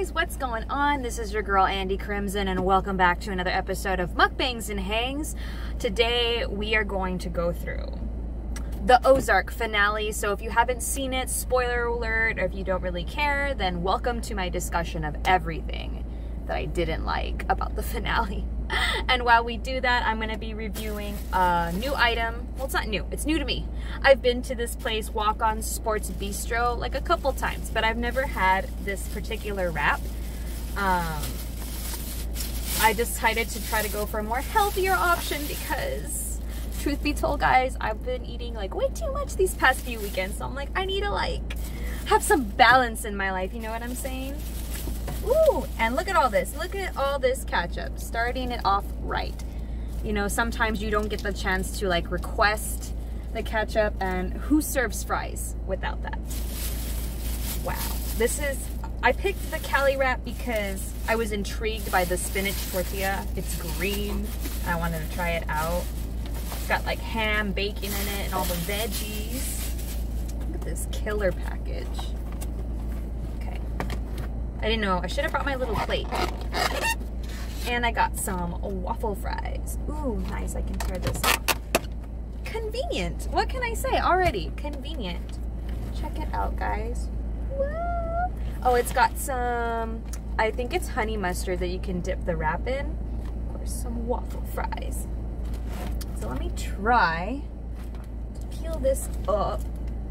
guys, what's going on? This is your girl Andy Crimson and welcome back to another episode of Mukbangs and Hangs. Today we are going to go through the Ozark finale. So if you haven't seen it, spoiler alert, or if you don't really care, then welcome to my discussion of everything that I didn't like about the finale. And while we do that, I'm going to be reviewing a new item. Well, it's not new. It's new to me. I've been to this place, Walk On Sports Bistreaux, like a couple times, but I've never had this particular wrap. I decided to try to go for a more healthier option because, truth be told, guys, I've been eating like way too much these past few weekends. So I'm like, I need to like have some balance in my life. You know what I'm saying? Ooh, and look at all this. Look at all this ketchup. Starting it off right. You know, sometimes you don't get the chance to like request the ketchup, and who serves fries without that? Wow. This is, I picked the Cali Wrap because I was intrigued by the spinach tortilla. It's green, and I wanted to try it out. It's got like ham, bacon in it, and all the veggies. Look at this killer package. I didn't know. I should have brought my little plate. And I got some waffle fries. Ooh, nice. I can tear this off. Convenient. What can I say? Already convenient. Check it out, guys. Woo. Oh, it's got some, I think it's honey mustard that you can dip the wrap in. Of course, some waffle fries. So let me try to peel this up.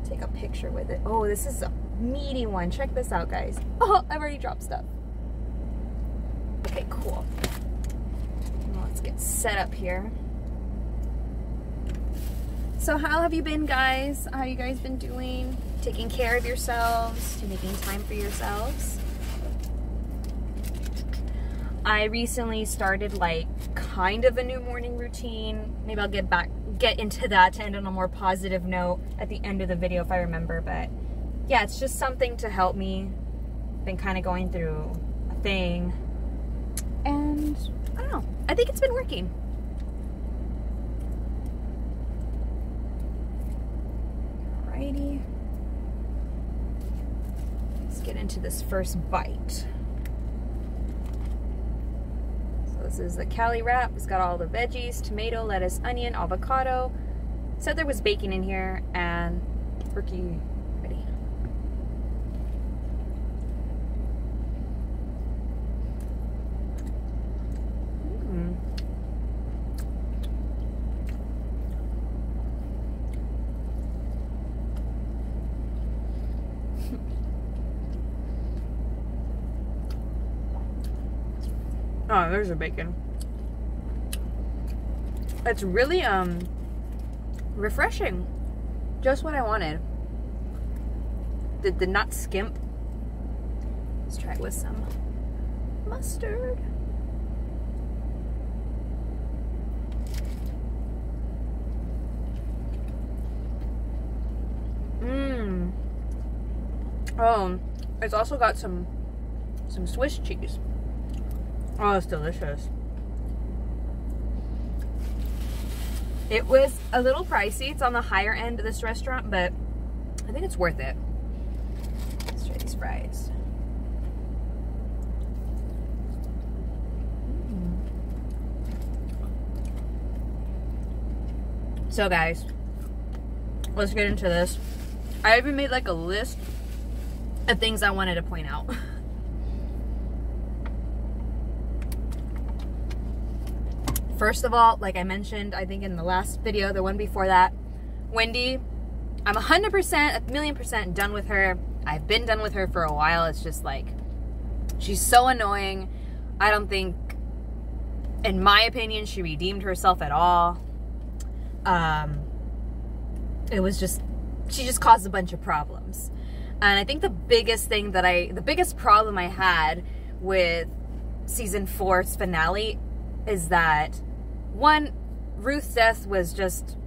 Take a picture with it. Oh, this is a meaty one. Check this out, guys. Oh, I've already dropped stuff. Okay, cool. Well, let's get set up here. So how have you been, guys? How you guys been doing? Taking care of yourselves? Making time for yourselves? I recently started like kind of a new morning routine. Maybe I'll get into that to end on a more positive note at the end of the video if I remember, but yeah, it's just something to help me. Been kind of going through a thing, and I don't know, I think it's been working. Alrighty, let's get into this first bite. So this is the Cali Wrap. It's got all the veggies, tomato, lettuce, onion, avocado. Said there was bacon in here, and turkey. Ready. Oh, there's the bacon. It's really refreshing. Just what I wanted. Did not skimp. Let's try it with some mustard. Oh, it's also got some Swiss cheese. Oh, it's delicious. It was a little pricey. It's on the higher end of this restaurant, but I think it's worth it. Let's try these fries. So guys, let's get into this. I even made like a list of things I wanted to point out. First of all, like I mentioned, I think in the last video, the one before that, Wendy, I'm 100%, 1,000,000% done with her. I've been done with her for a while. It's just like, she's so annoying. I don't think, in my opinion, she redeemed herself at all. It was just, she just caused a bunch of problems. And I think the biggest problem I had with season 4's finale is that, one, Ruth's death was just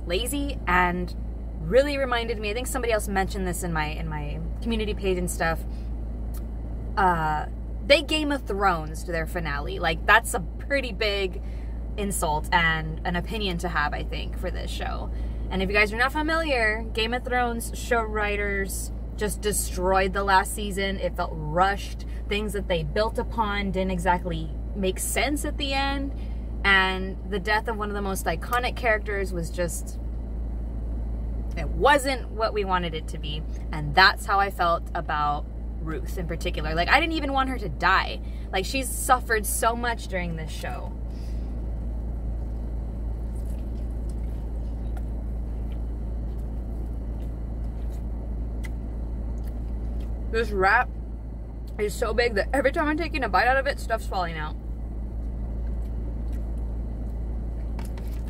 lazy and really reminded me, I think somebody else mentioned this in my community page and stuff, they Game of Thrones to their finale. Like, that's a pretty big insult and an opinion to have, I think, for this show. And if you guys are not familiar, Game of Thrones show writers just destroyed the last season. It felt rushed. Things that they built upon didn't exactly make sense at the end. And the death of one of the most iconic characters was just, it wasn't what we wanted it to be. And that's how I felt about Ruth in particular. Like, I didn't even want her to die. Like, she's suffered so much during this show. This wrap is so big that every time I'm taking a bite out of it, stuff's falling out.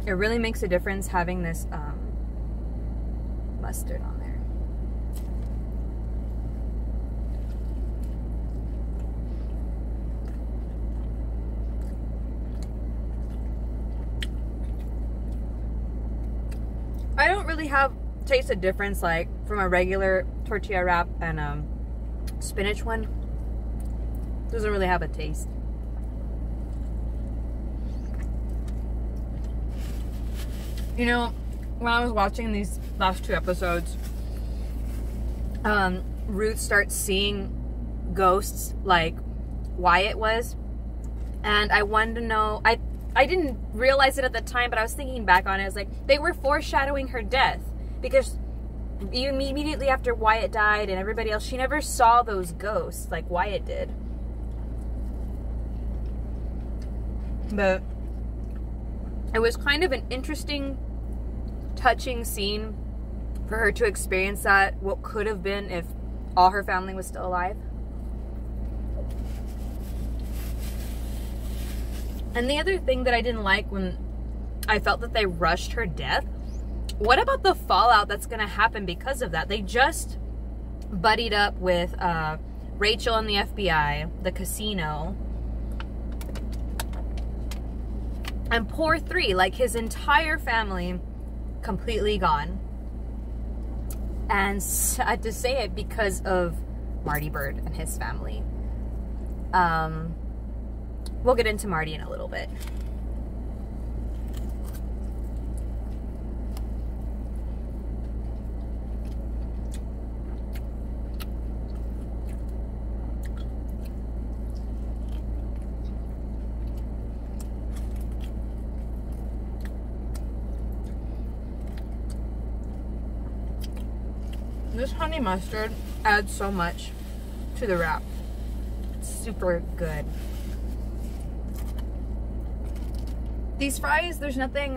It really makes a difference having this mustard on there. I don't really taste a difference like from a regular tortilla wrap and spinach one. Doesn't really have a taste. You know, when I was watching these last 2 episodes, Ruth starts seeing ghosts like Wyatt was, and I wanted to know, I didn't realize it at the time, but I was thinking back on it. I was like, they were foreshadowing her death, because immediately after Wyatt died and everybody else, she never saw those ghosts like Wyatt did. But it was kind of an interesting, touching scene for her to experience that, what could have been if all her family was still alive. And the other thing that I didn't like when I felt that they rushed her death, what about the fallout that's going to happen because of that? They just buddied up with Rachel and the FBI, the casino. And poor 3, like his entire family, completely gone. And sad to say it, because of Marty Byrde and his family. We'll get into Marty in a little bit. This honey mustard adds so much to the wrap. It's super good. These fries, there's nothing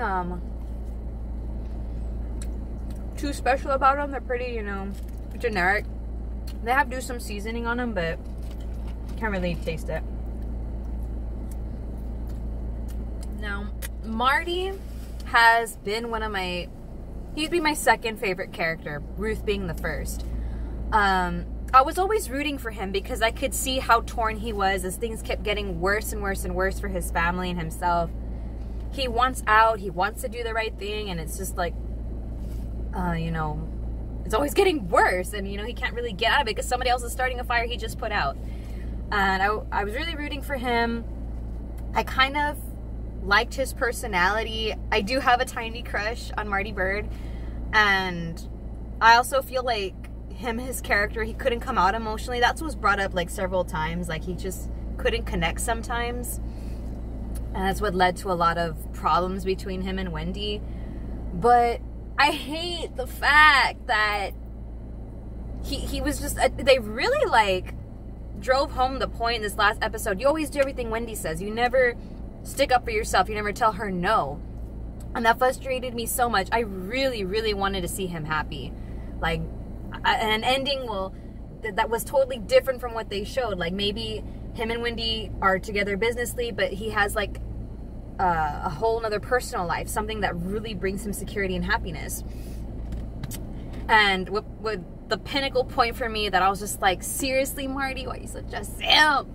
too special about them. They're pretty, you know, generic. They have to do some seasoning on them, but can't really taste it. Now, Marty has been one of my, he'd be my second favorite character, Ruth being the first. I was always rooting for him because I could see how torn he was as things kept getting worse and worse and worse for his family and himself. He wants out, he wants to do the right thing, and it's just like, you know, it's always getting worse, and, you know, he can't really get out of it because somebody else is starting a fire he just put out. And I was really rooting for him. I kind of liked his personality. I do have a tiny crush on Marty Byrde, and I also feel like his character, he couldn't come out emotionally. That's what was brought up like several times, like he just couldn't connect sometimes. And that's what led to a lot of problems between him and Wendy. But I hate the fact that he was just, they really like drove home the point in this last episode. You always do everything Wendy says. You never stick up for yourself. You never tell her no. And that frustrated me so much. I really, really wanted to see him happy. Like, an ending that was totally different from what they showed. Like, maybe him and Wendy are together businessly, but he has like a whole nother personal life, something that really brings him security and happiness. And what the pinnacle point for me that I was just like, seriously, Marty, why are you such a simp?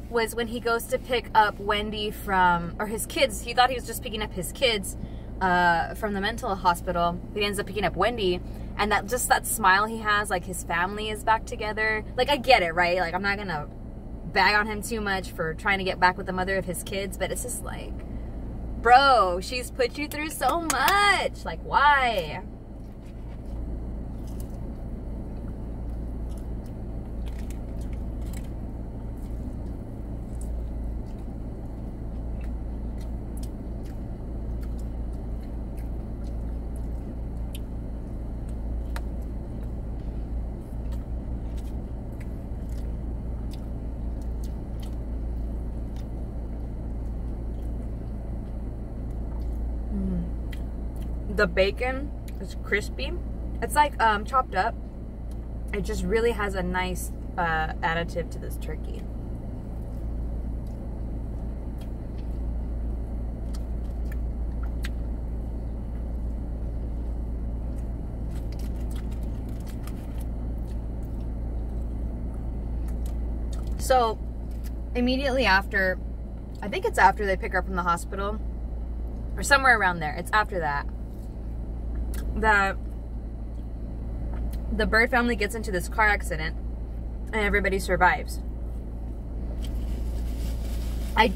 Was when he goes to pick up Wendy from, or his kids. He thought he was just picking up his kids from the mental hospital. He ends up picking up Wendy, and that smile he has, like his family is back together. Like, I get it, right? Like, I'm not gonna bag on him too much for trying to get back with the mother of his kids, but it's just like, bro, she's put you through so much. Like, why? The bacon is crispy. It's like chopped up. It just really has a nice additive to this turkey. So immediately after, I think it's after they pick her up from the hospital, or somewhere around there, it's after that, that the Bird family gets into this car accident and everybody survives.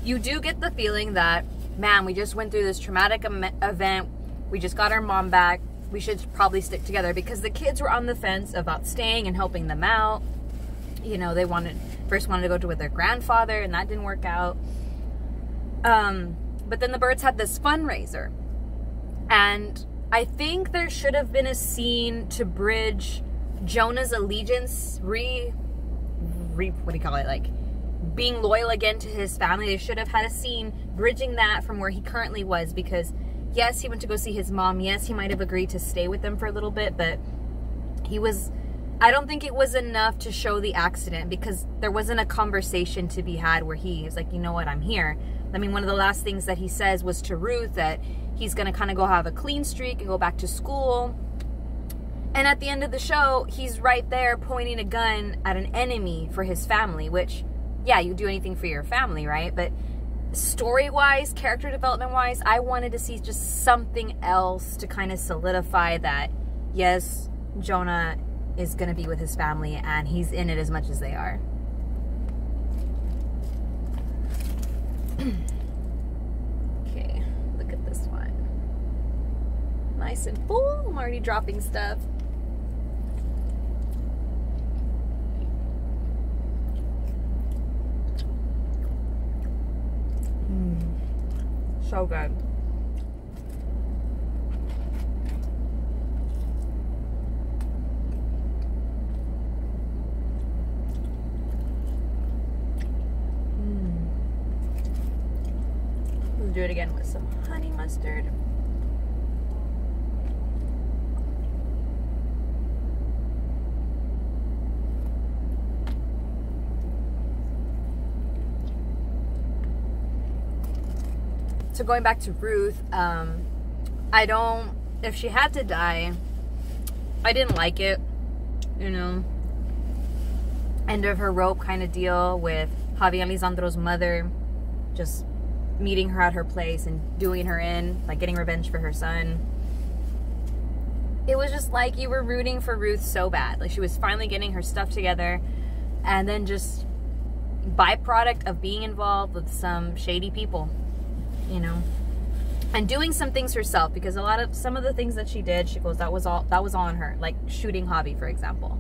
You do get the feeling that, man, we just went through this traumatic event, we just got our mom back, we should probably stick together, because the kids were on the fence about staying and helping them out. You know, they first wanted to go to with their grandfather, and that didn't work out. But then the Birds had this fundraiser, and I think there should have been a scene to bridge Jonah's allegiance, what do you call it, like being loyal again to his family. They should have had a scene bridging that from where he currently was, because yes, he went to go see his mom. Yes, he might have agreed to stay with them for a little bit, but I don't think it was enough to show the accident, because there wasn't a conversation to be had where he was like, you know what, I'm here. I mean, one of the last things that he says was to Ruth that he's going to kind of go have a clean streak and go back to school. And at the end of the show, he's right there pointing a gun at an enemy for his family, which, yeah, you do anything for your family, right? But story-wise, character development-wise, I wanted to see just something else to kind of solidify that, yes, Jonah is going to be with his family and he's in it as much as they are. Okay, look at this one. Nice and full. I'm already dropping stuff. So good. Let's do it again with some honey mustard. So going back to Ruth, if she had to die, I didn't like it, you know, end of her rope kind of deal with Javi Alessandro's mother, just meeting her at her place and doing her in, like getting revenge for her son. It was just like you were rooting for Ruth so bad. Like she was finally getting her stuff together, and then just byproduct of being involved with some shady people, you know, and doing some things herself, because some of the things that she did, she goes, that was all on her, like shooting Javi, for example.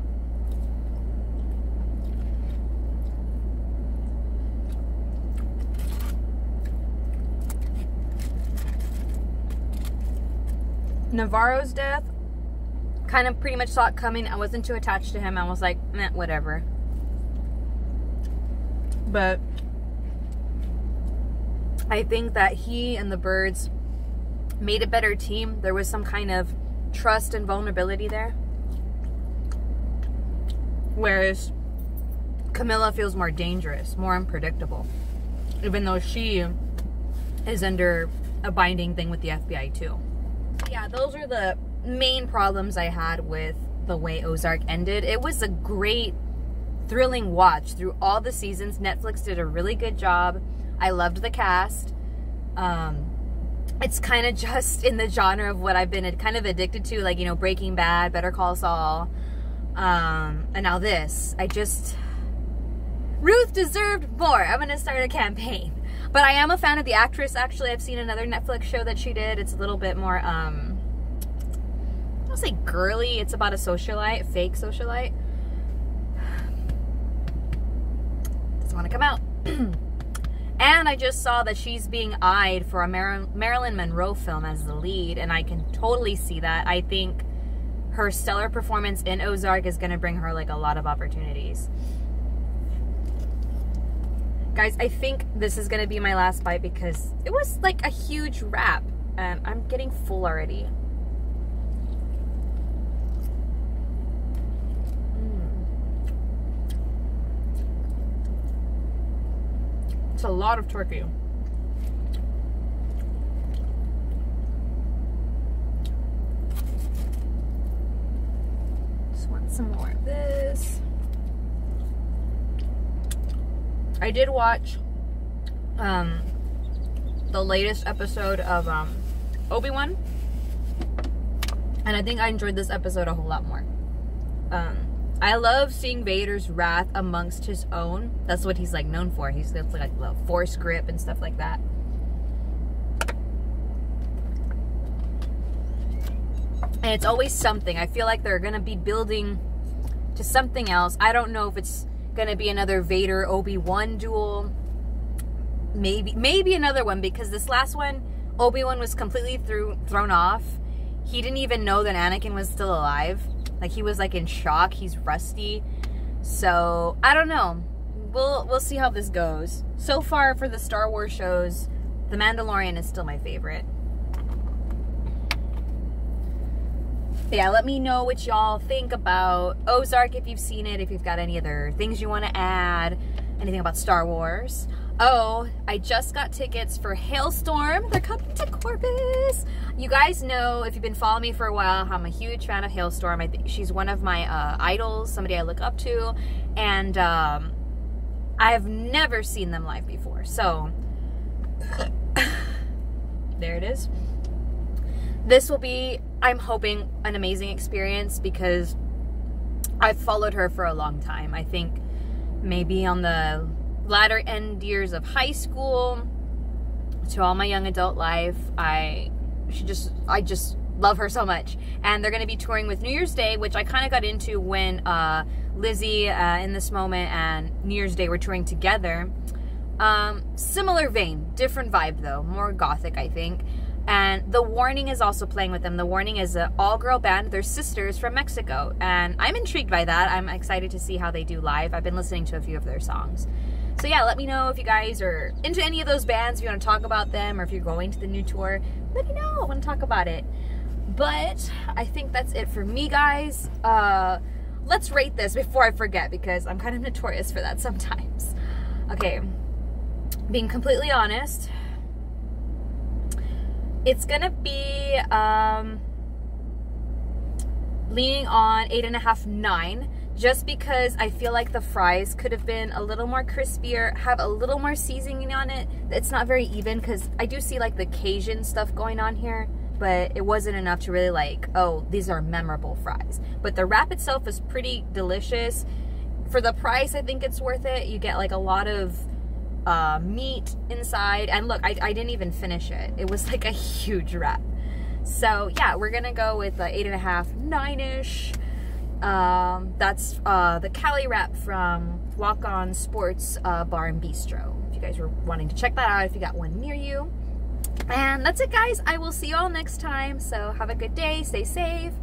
Navarro's death, kind of pretty much saw it coming. I wasn't too attached to him. I was like, meh, whatever. But I think that he and the Birds made a better team. There was some kind of trust and vulnerability there. Whereas Camilla feels more dangerous, more unpredictable. Even though she is under a binding thing with the FBI too. Yeah, those are the main problems I had with the way Ozark ended. It was a great, thrilling watch through all the seasons. Netflix did a really good job. I loved the cast. It's kind of just in the genre of what I've been kind of addicted to, like, you know, Breaking Bad, Better Call Saul, and now this. Ruth deserved more. I'm gonna start a campaign. But I am a fan of the actress. Actually, I've seen another Netflix show that she did. It's a little bit more, I don't say girly. It's about a socialite, fake socialite. Doesn't want to come out. And I just saw that she's being eyed for a Marilyn Monroe film as the lead, and I can totally see that. I think her stellar performance in Ozark is going to bring her like a lot of opportunities. Guys, I think this is going to be my last bite because it was like a huge wrap. I'm getting full already. That's a lot of turkey. Just want some more of this. I did watch the latest episode of Obi-Wan, and I think I enjoyed this episode a whole lot more. I love seeing Vader's wrath amongst his own. That's what he's like known for. He's got like the force grip and stuff like that. And it's always something. I feel like they're gonna be building to something else. I don't know if it's gonna be another Vader Obi-Wan duel. Maybe another one, because this last one, Obi-Wan was completely thrown off. He didn't even know that Anakin was still alive. Like, he was like in shock. He's rusty. So I don't know. We'll see how this goes. So far for the Star Wars shows, The Mandalorian is still my favorite. But yeah, let me know what y'all think about Ozark if you've seen it, if you've got any other things you want to add, anything about Star Wars. Oh, I just got tickets for Hailstorm. They're coming to Corpus. You guys know, if you've been following me for a while, I'm a huge fan of Hailstorm. I think she's one of my idols, somebody I look up to. And I've never seen them live before. So, there it is. This will be, I'm hoping, an amazing experience because I've followed her for a long time. I think maybe on the latter end years of high school to all my young adult life, I just love her so much. And they're going to be touring with New Year's Day, which I kind of got into when Lizzie, In This Moment, and New Year's Day were touring together. Similar vein, different vibe though, more gothic, I think. And The Warning is also playing with them. The Warning is an all-girl band. They're sisters from Mexico, and I'm intrigued by that. I'm excited to see how they do live. I've been listening to a few of their songs. So yeah, let me know if you guys are into any of those bands, if you want to talk about them, or if you're going to the new tour. Let me know. I want to talk about it. But I think that's it for me, guys. Let's rate this before I forget, because I'm kind of notorious for that sometimes. Okay, being completely honest, it's gonna be leaning on 8.5, 9, just because I feel like the fries could have been a little more crispier, have a little more seasoning on it. It's not very even, because I do see like the Cajun stuff going on here, but it wasn't enough to really like, oh, these are memorable fries. But the wrap itself is pretty delicious. For the price, I think it's worth it. You get like a lot of meat inside, and look, I didn't even finish it. It was like a huge wrap. So yeah, we're gonna go with 8.5, 9-ish. That's the Cali Wrap from Walk On Sports Bar and Bistreaux. If you guys were wanting to check that out, if you got one near you. And that's it, guys. I will see you all next time. So have a good day, stay safe.